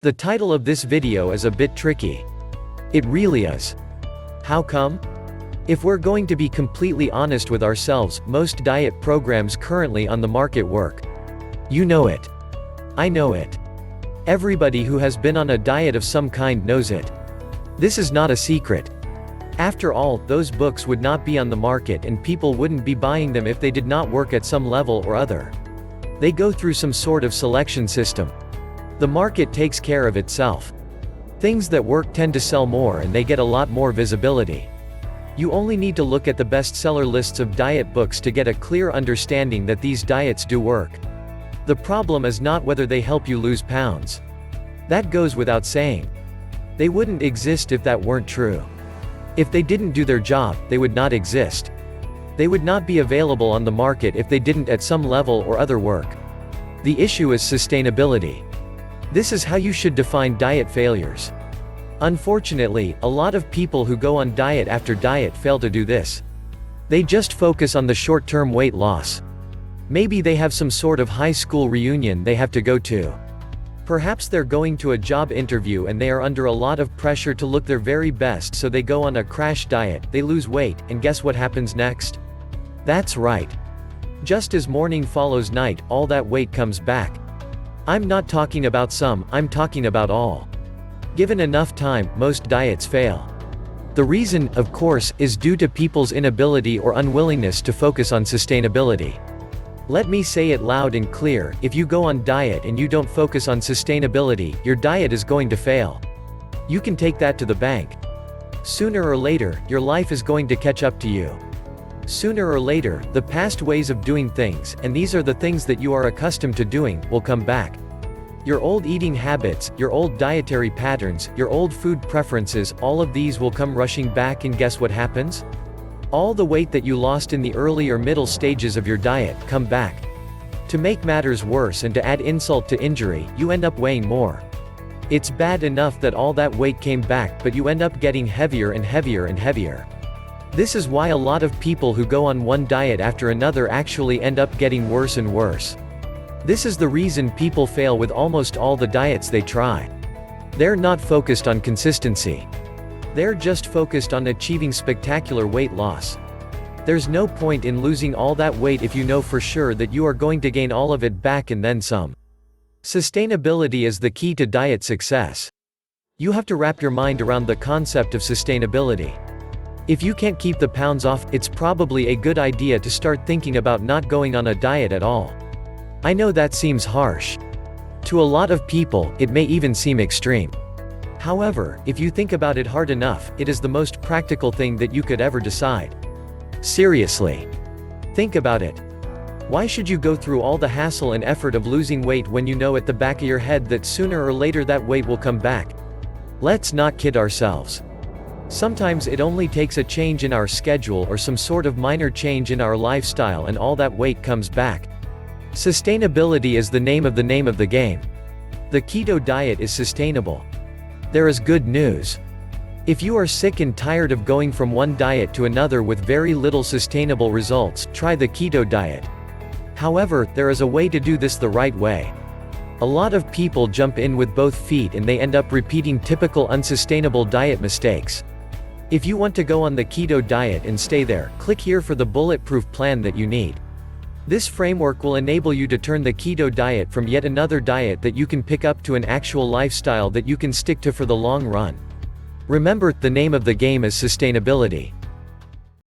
The title of this video is a bit tricky. It really is. How come? If we're going to be completely honest with ourselves, most diet programs currently on the market work. You know it. I know it. Everybody who has been on a diet of some kind knows it. This is not a secret. After all, those books would not be on the market and people wouldn't be buying them if they did not work at some level or other. They go through some sort of selection system. The market takes care of itself. Things that work tend to sell more and they get a lot more visibility. You only need to look at the bestseller lists of diet books to get a clear understanding that these diets do work. The problem is not whether they help you lose pounds. That goes without saying. They wouldn't exist if that weren't true. If they didn't do their job, they would not exist. They would not be available on the market if they didn't at some level or other work. The issue is sustainability. This is how you should define diet failures. Unfortunately, a lot of people who go on diet after diet fail to do this. They just focus on the short-term weight loss. Maybe they have some sort of high school reunion they have to go to. Perhaps they're going to a job interview and they are under a lot of pressure to look their very best, so they go on a crash diet, they lose weight, and guess what happens next? That's right. Just as morning follows night, all that weight comes back. I'm not talking about some, I'm talking about all. Given enough time, most diets fail. The reason, of course, is due to people's inability or unwillingness to focus on sustainability. Let me say it loud and clear, if you go on diet and you don't focus on sustainability, your diet is going to fail. You can take that to the bank. Sooner or later, your life is going to catch up to you. Sooner or later, the past ways of doing things, and these are the things that you are accustomed to doing, will come back. Your old eating habits, your old dietary patterns, your old food preferences, all of these will come rushing back, and guess what happens? All the weight that you lost in the early or middle stages of your diet, come back. To make matters worse and to add insult to injury, you end up weighing more. It's bad enough that all that weight came back, but you end up getting heavier and heavier and heavier. This is why a lot of people who go on one diet after another actually end up getting worse and worse. This is the reason people fail with almost all the diets they try. They're not focused on consistency. They're just focused on achieving spectacular weight loss. There's no point in losing all that weight if you know for sure that you are going to gain all of it back and then some. Sustainability is the key to diet success. You have to wrap your mind around the concept of sustainability. If you can't keep the pounds off, it's probably a good idea to start thinking about not going on a diet at all. I know that seems harsh. To a lot of people, it may even seem extreme. However, if you think about it hard enough, it is the most practical thing that you could ever decide. Seriously. Think about it. Why should you go through all the hassle and effort of losing weight when you know at the back of your head that sooner or later that weight will come back? Let's not kid ourselves. Sometimes it only takes a change in our schedule or some sort of minor change in our lifestyle and all that weight comes back. Sustainability is the name of the game. The keto diet is sustainable. There is good news. If you are sick and tired of going from one diet to another with very little sustainable results, try the keto diet. However, there is a way to do this the right way. A lot of people jump in with both feet and they end up repeating typical unsustainable diet mistakes. If you want to go on the keto diet and stay there, click here for the bulletproof plan that you need. This framework will enable you to turn the keto diet from yet another diet that you can pick up to an actual lifestyle that you can stick to for the long run. Remember, the name of the game is sustainability.